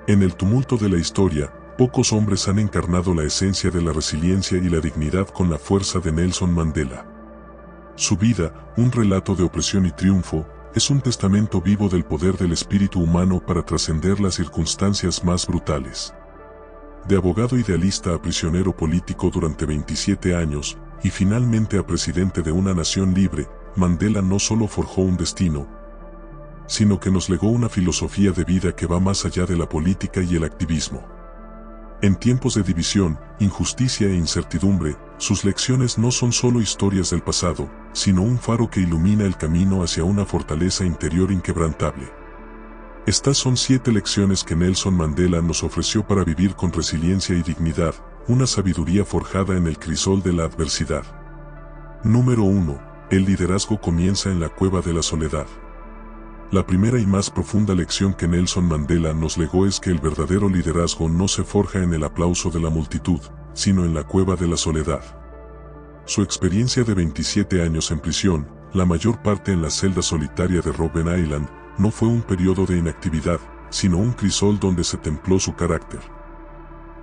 En el tumulto de la historia, pocos hombres han encarnado la esencia de la resiliencia y la dignidad con la fuerza de Nelson Mandela. Su vida, un relato de opresión y triunfo, es un testamento vivo del poder del espíritu humano para trascender las circunstancias más brutales. De abogado idealista a prisionero político durante 27 años, y finalmente a presidente de una nación libre, Mandela no solo forjó un destino, sino que nos legó una filosofía de vida que va más allá de la política y el activismo. En tiempos de división, injusticia e incertidumbre, sus lecciones no son solo historias del pasado, sino un faro que ilumina el camino hacia una fortaleza interior inquebrantable. Estas son 7 lecciones que Nelson Mandela nos ofreció para vivir con resiliencia y dignidad, una sabiduría forjada en el crisol de la adversidad. Número 1. El liderazgo comienza en la cueva de la soledad. La primera y más profunda lección que Nelson Mandela nos legó es que el verdadero liderazgo no se forja en el aplauso de la multitud, sino en la cueva de la soledad. Su experiencia de 27 años en prisión, la mayor parte en la celda solitaria de Robben Island, no fue un periodo de inactividad, sino un crisol donde se templó su carácter.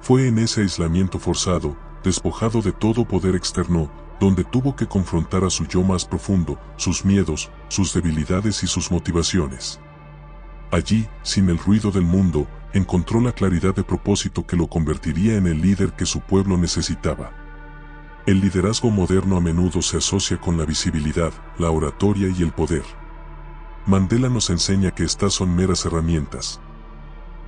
Fue en ese aislamiento forzado, despojado de todo poder externo, donde tuvo que confrontar a su yo más profundo, sus miedos, sus debilidades y sus motivaciones. Allí, sin el ruido del mundo, encontró la claridad de propósito que lo convertiría en el líder que su pueblo necesitaba. El liderazgo moderno a menudo se asocia con la visibilidad, la oratoria y el poder. Mandela nos enseña que estas son meras herramientas.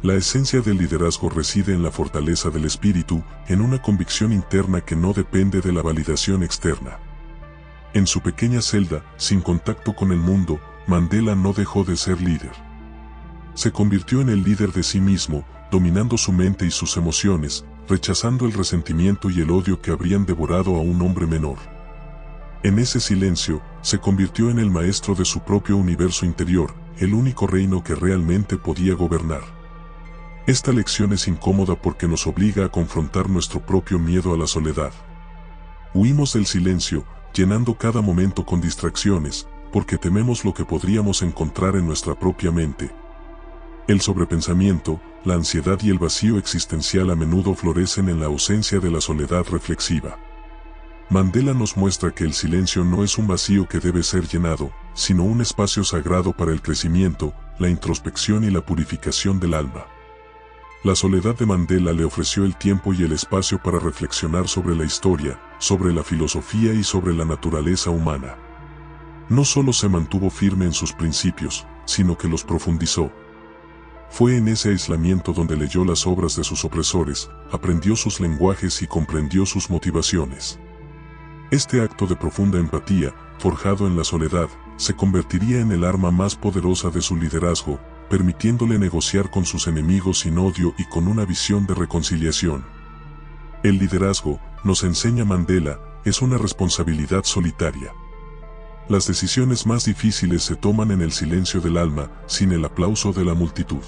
La esencia del liderazgo reside en la fortaleza del espíritu, en una convicción interna que no depende de la validación externa. En su pequeña celda, sin contacto con el mundo, Mandela no dejó de ser líder. Se convirtió en el líder de sí mismo, dominando su mente y sus emociones, rechazando el resentimiento y el odio que habrían devorado a un hombre menor. En ese silencio, se convirtió en el maestro de su propio universo interior, el único reino que realmente podía gobernar. Esta lección es incómoda porque nos obliga a confrontar nuestro propio miedo a la soledad. Huimos del silencio, llenando cada momento con distracciones, porque tememos lo que podríamos encontrar en nuestra propia mente. El sobrepensamiento, la ansiedad y el vacío existencial a menudo florecen en la ausencia de la soledad reflexiva. Mandela nos muestra que el silencio no es un vacío que debe ser llenado, sino un espacio sagrado para el crecimiento, la introspección y la purificación del alma. La soledad de Mandela le ofreció el tiempo y el espacio para reflexionar sobre la historia, sobre la filosofía y sobre la naturaleza humana. No solo se mantuvo firme en sus principios, sino que los profundizó. Fue en ese aislamiento donde leyó las obras de sus opresores, aprendió sus lenguajes y comprendió sus motivaciones. Este acto de profunda empatía, forjado en la soledad, se convertiría en el arma más poderosa de su liderazgo, permitiéndole negociar con sus enemigos sin odio y con una visión de reconciliación. El liderazgo, nos enseña Mandela, es una responsabilidad solitaria. Las decisiones más difíciles se toman en el silencio del alma, sin el aplauso de la multitud.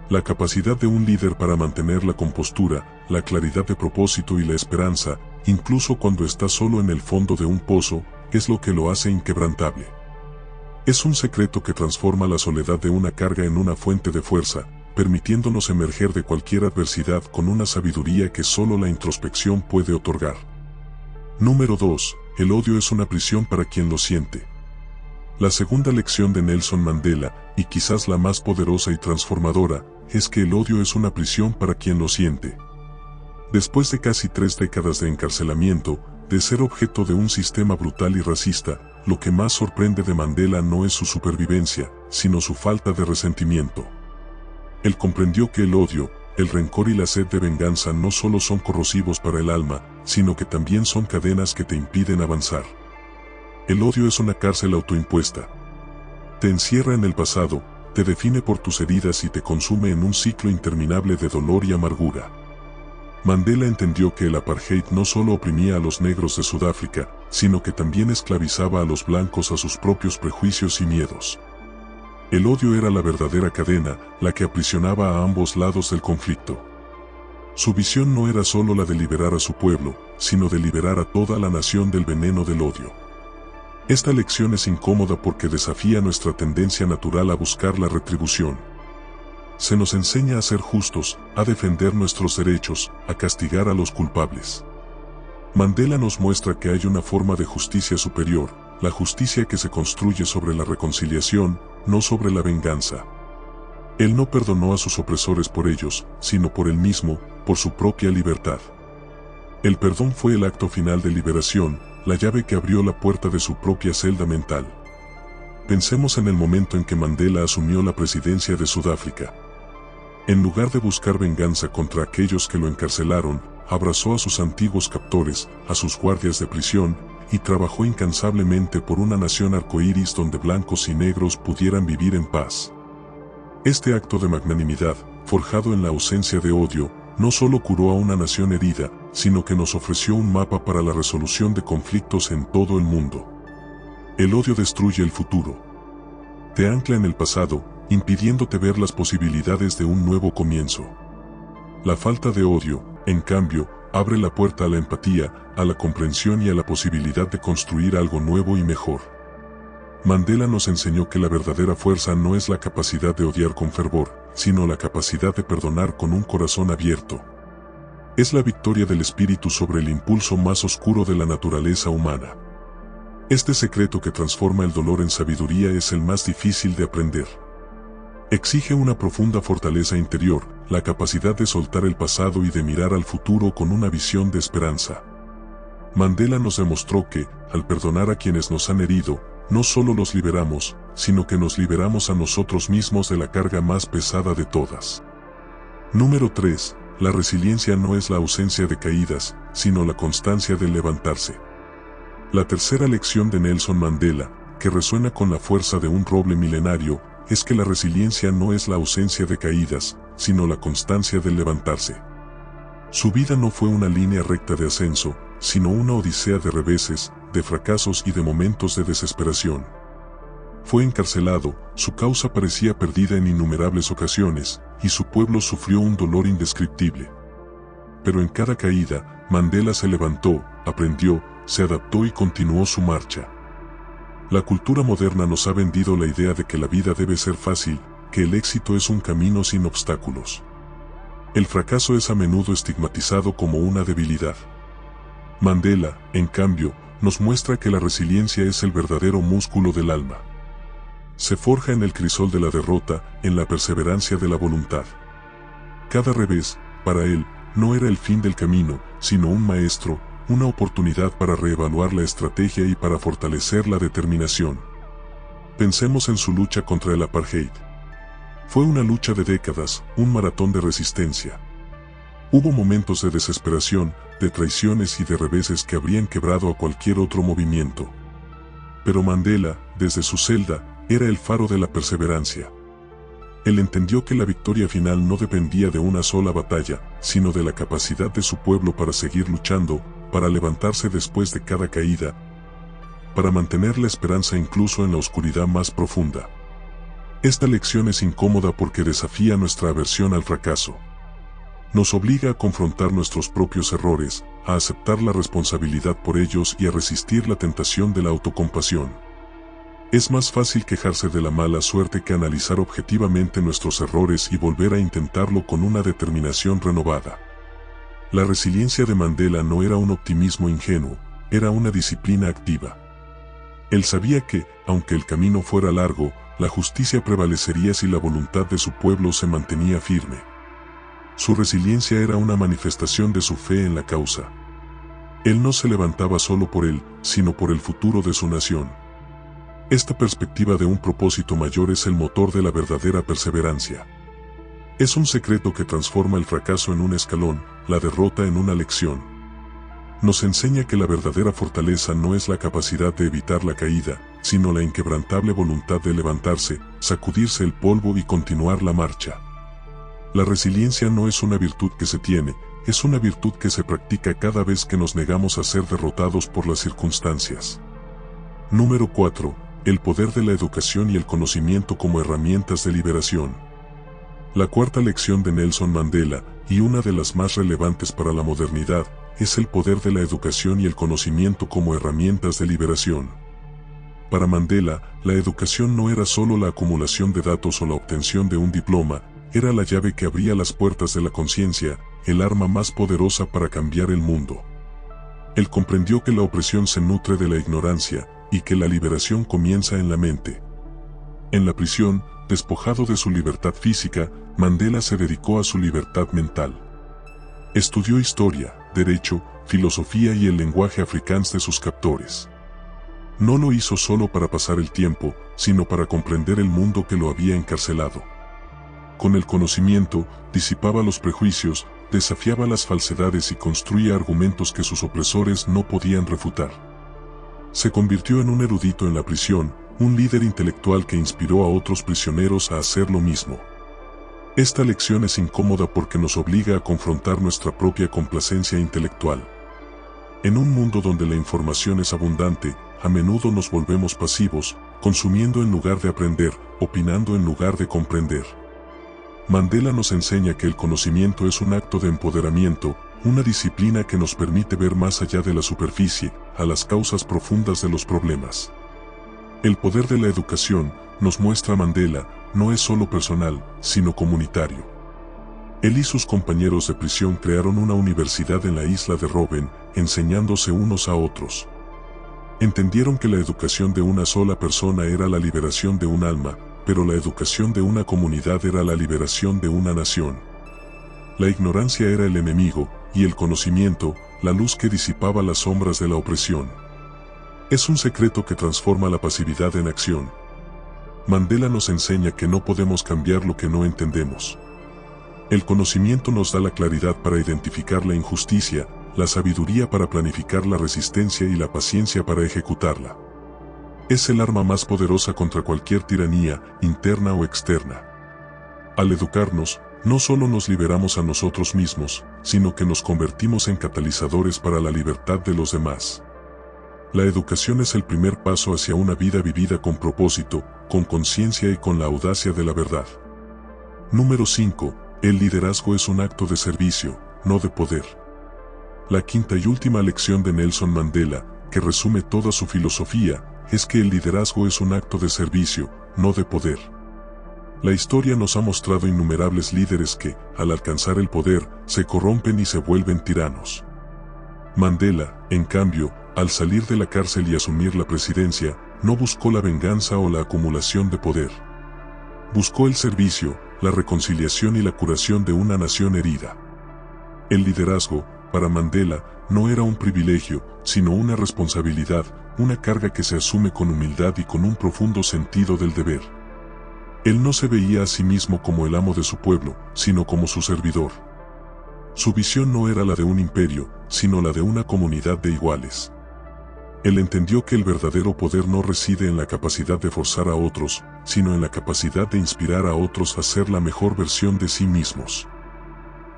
La capacidad de un líder para mantener la compostura, la claridad de propósito y la esperanza, incluso cuando está solo en el fondo de un pozo, es lo que lo hace inquebrantable. Es un secreto que transforma la soledad de una carga en una fuente de fuerza, permitiéndonos emerger de cualquier adversidad con una sabiduría que solo la introspección puede otorgar. Número 2. El odio es una prisión para quien lo siente. La segunda lección de Nelson Mandela, y quizás la más poderosa y transformadora, es que el odio es una prisión para quien lo siente. Después de casi 3 décadas de encarcelamiento, de ser objeto de un sistema brutal y racista, lo que más sorprende de Mandela no es su supervivencia, sino su falta de resentimiento. Él comprendió que el odio, el rencor y la sed de venganza no solo son corrosivos para el alma, sino que también son cadenas que te impiden avanzar. El odio es una cárcel autoimpuesta. Te encierra en el pasado, te define por tus heridas y te consume en un ciclo interminable de dolor y amargura. Mandela entendió que el apartheid no solo oprimía a los negros de Sudáfrica, sino que también esclavizaba a los blancos a sus propios prejuicios y miedos. El odio era la verdadera cadena, la que aprisionaba a ambos lados del conflicto. Su visión no era solo la de liberar a su pueblo, sino de liberar a toda la nación del veneno del odio. Esta lección es incómoda porque desafía nuestra tendencia natural a buscar la retribución. Se nos enseña a ser justos, a defender nuestros derechos, a castigar a los culpables. Mandela nos muestra que hay una forma de justicia superior, la justicia que se construye sobre la reconciliación, no sobre la venganza. Él no perdonó a sus opresores por ellos, sino por él mismo, por su propia libertad. El perdón fue el acto final de liberación, la llave que abrió la puerta de su propia celda mental. Pensemos en el momento en que Mandela asumió la presidencia de Sudáfrica. En lugar de buscar venganza contra aquellos que lo encarcelaron, abrazó a sus antiguos captores, a sus guardias de prisión, y trabajó incansablemente por una nación arcoíris donde blancos y negros pudieran vivir en paz. Este acto de magnanimidad, forjado en la ausencia de odio, no solo curó a una nación herida, sino que nos ofreció un mapa para la resolución de conflictos en todo el mundo. El odio destruye el futuro. Te ancla en el pasado, impidiéndote ver las posibilidades de un nuevo comienzo. La falta de odio, en cambio, abre la puerta a la empatía, a la comprensión y a la posibilidad de construir algo nuevo y mejor. Mandela nos enseñó que la verdadera fuerza no es la capacidad de odiar con fervor, sino la capacidad de perdonar con un corazón abierto. Es la victoria del espíritu sobre el impulso más oscuro de la naturaleza humana. Este secreto que transforma el dolor en sabiduría es el más difícil de aprender. Exige una profunda fortaleza interior, la capacidad de soltar el pasado y de mirar al futuro con una visión de esperanza. Mandela nos demostró que, al perdonar a quienes nos han herido, no solo los liberamos, sino que nos liberamos a nosotros mismos de la carga más pesada de todas. Número 3. La resiliencia no es la ausencia de caídas, sino la constancia de levantarse. La tercera lección de Nelson Mandela, que resuena con la fuerza de un roble milenario, es que la resiliencia no es la ausencia de caídas, sino la constancia de levantarse. Su vida no fue una línea recta de ascenso, sino una odisea de reveses, de fracasos y de momentos de desesperación. Fue encarcelado, su causa parecía perdida en innumerables ocasiones, y su pueblo sufrió un dolor indescriptible. Pero en cada caída, Mandela se levantó, aprendió, se adaptó y continuó su marcha. La cultura moderna nos ha vendido la idea de que la vida debe ser fácil, que el éxito es un camino sin obstáculos. El fracaso es a menudo estigmatizado como una debilidad. Mandela, en cambio, nos muestra que la resiliencia es el verdadero músculo del alma. Se forja en el crisol de la derrota, en la perseverancia de la voluntad. Cada revés, para él, no era el fin del camino, sino un maestro, una oportunidad para reevaluar la estrategia y para fortalecer la determinación. Pensemos en su lucha contra el apartheid. Fue una lucha de décadas, un maratón de resistencia. Hubo momentos de desesperación, de traiciones y de reveses que habrían quebrado a cualquier otro movimiento. Pero Mandela, desde su celda, era el faro de la perseverancia. Él entendió que la victoria final no dependía de una sola batalla, sino de la capacidad de su pueblo para seguir luchando, para levantarse después de cada caída, para mantener la esperanza incluso en la oscuridad más profunda. Esta lección es incómoda porque desafía nuestra aversión al fracaso. Nos obliga a confrontar nuestros propios errores, a aceptar la responsabilidad por ellos y a resistir la tentación de la autocompasión. Es más fácil quejarse de la mala suerte que analizar objetivamente nuestros errores y volver a intentarlo con una determinación renovada. La resiliencia de Mandela no era un optimismo ingenuo, era una disciplina activa. Él sabía que, aunque el camino fuera largo, la justicia prevalecería si la voluntad de su pueblo se mantenía firme. Su resiliencia era una manifestación de su fe en la causa. Él no se levantaba solo por él, sino por el futuro de su nación. Esta perspectiva de un propósito mayor es el motor de la verdadera perseverancia. Es un secreto que transforma el fracaso en un escalón, la derrota en una lección. Nos enseña que la verdadera fortaleza no es la capacidad de evitar la caída, sino la inquebrantable voluntad de levantarse, sacudirse el polvo y continuar la marcha. La resiliencia no es una virtud que se tiene, es una virtud que se practica cada vez que nos negamos a ser derrotados por las circunstancias. Número 4. El poder de la educación y el conocimiento como herramientas de liberación. La cuarta lección de Nelson Mandela, y una de las más relevantes para la modernidad, es el poder de la educación y el conocimiento como herramientas de liberación. Para Mandela, la educación no era solo la acumulación de datos o la obtención de un diploma, era la llave que abría las puertas de la conciencia, el arma más poderosa para cambiar el mundo. Él comprendió que la opresión se nutre de la ignorancia, y que la liberación comienza en la mente. En la prisión, despojado de su libertad física, Mandela se dedicó a su libertad mental. Estudió historia, derecho, filosofía y el lenguaje afrikáans de sus captores. No lo hizo solo para pasar el tiempo, sino para comprender el mundo que lo había encarcelado. Con el conocimiento, disipaba los prejuicios, desafiaba las falsedades y construía argumentos que sus opresores no podían refutar. Se convirtió en un erudito en la prisión, un líder intelectual que inspiró a otros prisioneros a hacer lo mismo. Esta lección es incómoda porque nos obliga a confrontar nuestra propia complacencia intelectual. En un mundo donde la información es abundante, a menudo nos volvemos pasivos, consumiendo en lugar de aprender, opinando en lugar de comprender. Mandela nos enseña que el conocimiento es un acto de empoderamiento, una disciplina que nos permite ver más allá de la superficie, a las causas profundas de los problemas. El poder de la educación, nos muestra Mandela, no es solo personal, sino comunitario. Él y sus compañeros de prisión crearon una universidad en la isla de Robben, enseñándose unos a otros. Entendieron que la educación de una sola persona era la liberación de un alma, pero la educación de una comunidad era la liberación de una nación. La ignorancia era el enemigo, y el conocimiento, la luz que disipaba las sombras de la opresión. Es un secreto que transforma la pasividad en acción. Mandela nos enseña que no podemos cambiar lo que no entendemos. El conocimiento nos da la claridad para identificar la injusticia, la sabiduría para planificar la resistencia y la paciencia para ejecutarla. Es el arma más poderosa contra cualquier tiranía, interna o externa. Al educarnos, no solo nos liberamos a nosotros mismos, sino que nos convertimos en catalizadores para la libertad de los demás. La educación es el primer paso hacia una vida vivida con propósito, con conciencia y con la audacia de la verdad. Número 5. El liderazgo es un acto de servicio, no de poder. La quinta y última lección de Nelson Mandela, que resume toda su filosofía, es que el liderazgo es un acto de servicio, no de poder. La historia nos ha mostrado innumerables líderes que, al alcanzar el poder, se corrompen y se vuelven tiranos. Mandela, en cambio, al salir de la cárcel y asumir la presidencia, no buscó la venganza o la acumulación de poder. Buscó el servicio, la reconciliación y la curación de una nación herida. El liderazgo, para Mandela, no era un privilegio, sino una responsabilidad, una carga que se asume con humildad y con un profundo sentido del deber. Él no se veía a sí mismo como el amo de su pueblo, sino como su servidor. Su visión no era la de un imperio, sino la de una comunidad de iguales. Él entendió que el verdadero poder no reside en la capacidad de forzar a otros, sino en la capacidad de inspirar a otros a ser la mejor versión de sí mismos.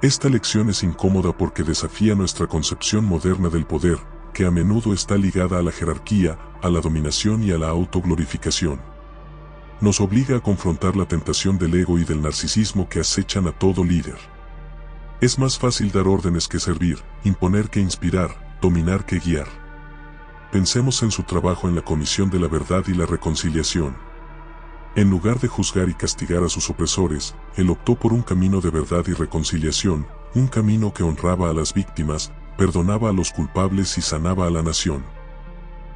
Esta lección es incómoda porque desafía nuestra concepción moderna del poder, que a menudo está ligada a la jerarquía, a la dominación y a la autoglorificación. Nos obliga a confrontar la tentación del ego y del narcisismo que acechan a todo líder. Es más fácil dar órdenes que servir, imponer que inspirar, dominar que guiar. Pensemos en su trabajo en la Comisión de la Verdad y la Reconciliación. En lugar de juzgar y castigar a sus opresores, él optó por un camino de verdad y reconciliación, un camino que honraba a las víctimas, perdonaba a los culpables y sanaba a la nación.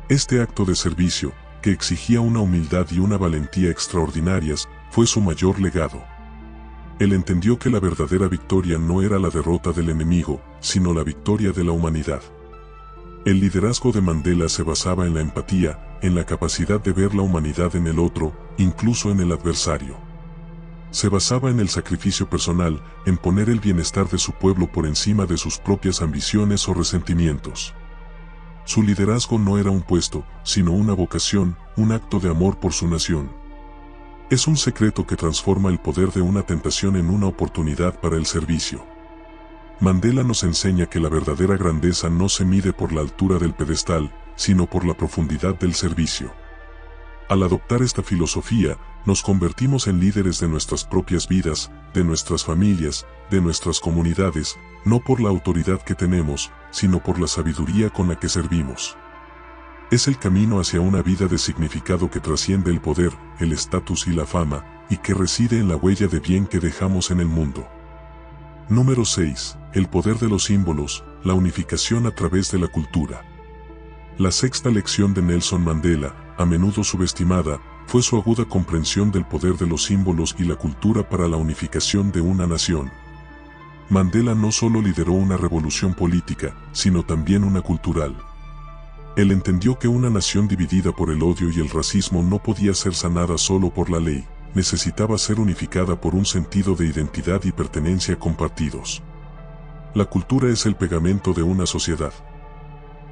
Este acto de servicio, que exigía una humildad y una valentía extraordinarias, fue su mayor legado. Él entendió que la verdadera victoria no era la derrota del enemigo, sino la victoria de la humanidad. El liderazgo de Mandela se basaba en la empatía, en la capacidad de ver la humanidad en el otro, incluso en el adversario. Se basaba en el sacrificio personal, en poner el bienestar de su pueblo por encima de sus propias ambiciones o resentimientos. Su liderazgo no era un puesto, sino una vocación, un acto de amor por su nación. Es un secreto que transforma el poder de una tentación en una oportunidad para el servicio. Mandela nos enseña que la verdadera grandeza no se mide por la altura del pedestal, sino por la profundidad del servicio. Al adoptar esta filosofía, nos convertimos en líderes de nuestras propias vidas, de nuestras familias, de nuestras comunidades, no por la autoridad que tenemos, sino por la sabiduría con la que servimos. Es el camino hacia una vida de significado que trasciende el poder, el estatus y la fama, y que reside en la huella de bien que dejamos en el mundo. Número 6. El poder de los símbolos, la unificación a través de la cultura. La sexta lección de Nelson Mandela, a menudo subestimada, fue su aguda comprensión del poder de los símbolos y la cultura para la unificación de una nación. Mandela no solo lideró una revolución política, sino también una cultural. Él entendió que una nación dividida por el odio y el racismo no podía ser sanada solo por la ley, necesitaba ser unificada por un sentido de identidad y pertenencia compartidos. La cultura es el pegamento de una sociedad.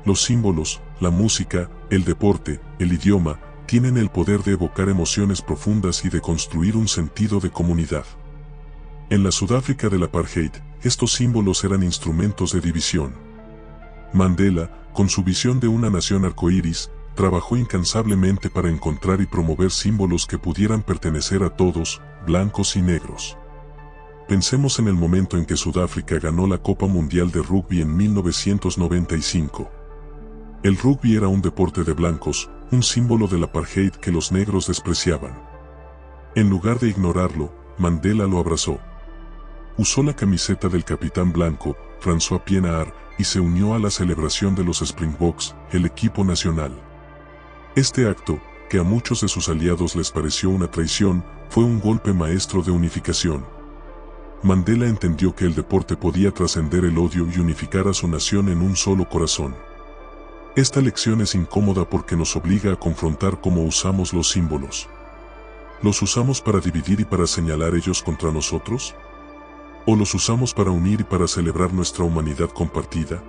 Los símbolos, la música, el deporte, el idioma, tienen el poder de evocar emociones profundas y de construir un sentido de comunidad. En la Sudáfrica del apartheid, estos símbolos eran instrumentos de división. Mandela, con su visión de una nación arcoíris, trabajó incansablemente para encontrar y promover símbolos que pudieran pertenecer a todos, blancos y negros. Pensemos en el momento en que Sudáfrica ganó la Copa Mundial de Rugby en 1995. El rugby era un deporte de blancos, un símbolo del apartheid que los negros despreciaban. En lugar de ignorarlo, Mandela lo abrazó. Usó la camiseta del capitán blanco, François Pienaar, y se unió a la celebración de los Springboks, el equipo nacional. Este acto, que a muchos de sus aliados les pareció una traición, fue un golpe maestro de unificación. Mandela entendió que el deporte podía trascender el odio y unificar a su nación en un solo corazón. Esta lección es incómoda porque nos obliga a confrontar cómo usamos los símbolos. ¿Los usamos para dividir y para señalar ellos contra nosotros? ¿O los usamos para unir y para celebrar nuestra humanidad compartida?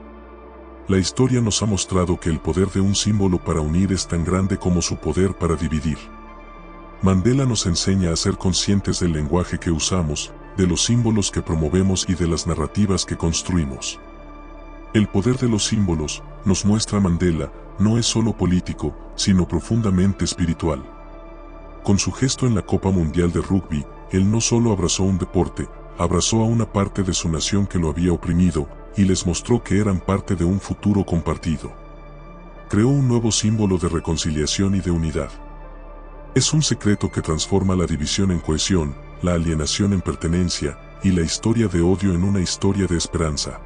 La historia nos ha mostrado que el poder de un símbolo para unir es tan grande como su poder para dividir. Mandela nos enseña a ser conscientes del lenguaje que usamos, de los símbolos que promovemos y de las narrativas que construimos. El poder de los símbolos, nos muestra Mandela, no es solo político, sino profundamente espiritual. Con su gesto en la Copa Mundial de Rugby, él no solo abrazó un deporte, abrazó a una parte de su nación que lo había oprimido, y les mostró que eran parte de un futuro compartido. Creó un nuevo símbolo de reconciliación y de unidad. Es un secreto que transforma la división en cohesión, la alienación en pertenencia, y la historia de odio en una historia de esperanza.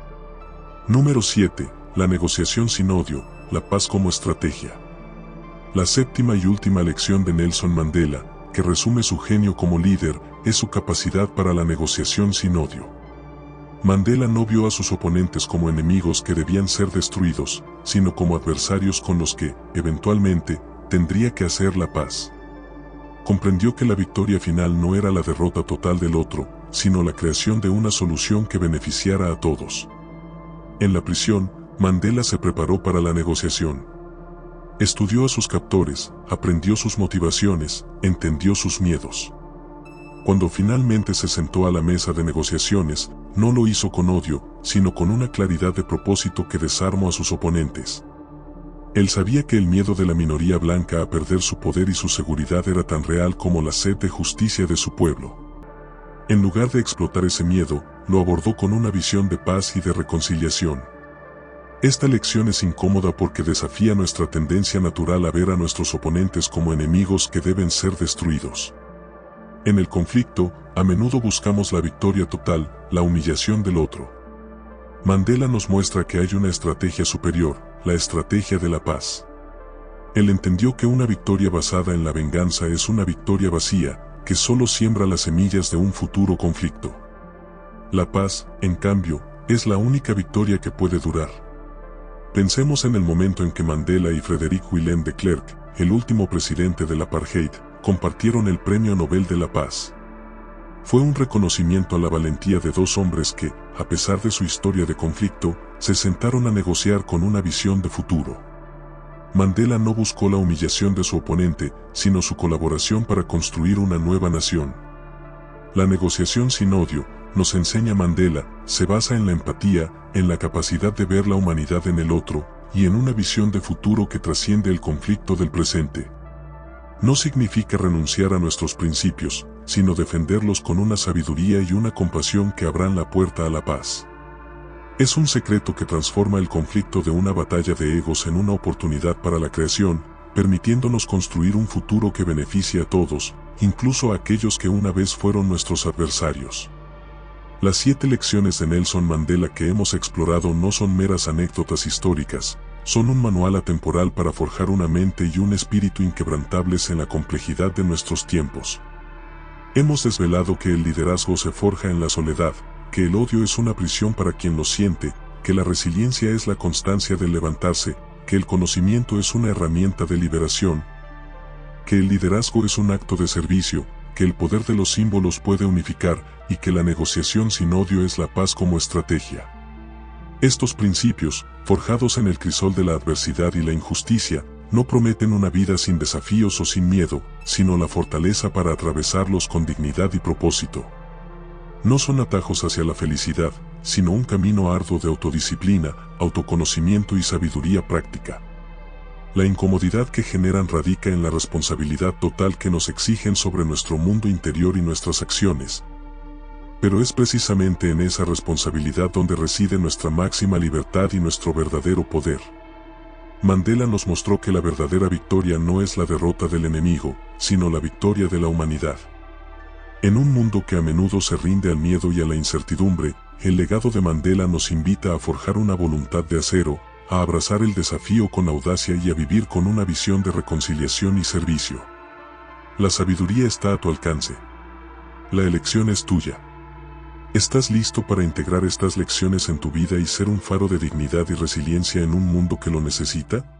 Número 7. La negociación sin odio, la paz como estrategia. La séptima y última lección de Nelson Mandela, que resume su genio como líder, es su capacidad para la negociación sin odio. Mandela no vio a sus oponentes como enemigos que debían ser destruidos, sino como adversarios con los que, eventualmente, tendría que hacer la paz. Comprendió que la victoria final no era la derrota total del otro, sino la creación de una solución que beneficiara a todos. En la prisión, Mandela se preparó para la negociación. Estudió a sus captores, aprendió sus motivaciones, entendió sus miedos. Cuando finalmente se sentó a la mesa de negociaciones, no lo hizo con odio, sino con una claridad de propósito que desarmó a sus oponentes. Él sabía que el miedo de la minoría blanca a perder su poder y su seguridad era tan real como la sed de justicia de su pueblo. En lugar de explotar ese miedo, lo abordó con una visión de paz y de reconciliación. Esta lección es incómoda porque desafía nuestra tendencia natural a ver a nuestros oponentes como enemigos que deben ser destruidos. En el conflicto, a menudo buscamos la victoria total, la humillación del otro. Mandela nos muestra que hay una estrategia superior, la estrategia de la paz. Él entendió que una victoria basada en la venganza es una victoria vacía, que solo siembra las semillas de un futuro conflicto. La paz, en cambio, es la única victoria que puede durar. Pensemos en el momento en que Mandela y Frederick Willem de Klerk, el último presidente del apartheid, compartieron el Premio Nobel de la Paz. Fue un reconocimiento a la valentía de dos hombres que, a pesar de su historia de conflicto, se sentaron a negociar con una visión de futuro. Mandela no buscó la humillación de su oponente, sino su colaboración para construir una nueva nación. La negociación sin odio, nos enseña Mandela, se basa en la empatía, en la capacidad de ver la humanidad en el otro, y en una visión de futuro que trasciende el conflicto del presente. No significa renunciar a nuestros principios, sino defenderlos con una sabiduría y una compasión que abran la puerta a la paz. Es un secreto que transforma el conflicto de una batalla de egos en una oportunidad para la creación, permitiéndonos construir un futuro que beneficie a todos, incluso a aquellos que una vez fueron nuestros adversarios. Las 7 lecciones de Nelson Mandela que hemos explorado no son meras anécdotas históricas, son un manual atemporal para forjar una mente y un espíritu inquebrantables en la complejidad de nuestros tiempos. Hemos desvelado que el liderazgo se forja en la soledad, que el odio es una prisión para quien lo siente, que la resiliencia es la constancia del levantarse, que el conocimiento es una herramienta de liberación, que el liderazgo es un acto de servicio, que el poder de los símbolos puede unificar y que la negociación sin odio es la paz como estrategia. Estos principios, forjados en el crisol de la adversidad y la injusticia, no prometen una vida sin desafíos o sin miedo, sino la fortaleza para atravesarlos con dignidad y propósito. No son atajos hacia la felicidad, sino un camino arduo de autodisciplina, autoconocimiento y sabiduría práctica. La incomodidad que generan radica en la responsabilidad total que nos exigen sobre nuestro mundo interior y nuestras acciones. Pero es precisamente en esa responsabilidad donde reside nuestra máxima libertad y nuestro verdadero poder. Mandela nos mostró que la verdadera victoria no es la derrota del enemigo, sino la victoria de la humanidad. En un mundo que a menudo se rinde al miedo y a la incertidumbre, el legado de Mandela nos invita a forjar una voluntad de acero, a abrazar el desafío con audacia y a vivir con una visión de reconciliación y servicio. La sabiduría está a tu alcance. La elección es tuya. ¿Estás listo para integrar estas lecciones en tu vida y ser un faro de dignidad y resiliencia en un mundo que lo necesita?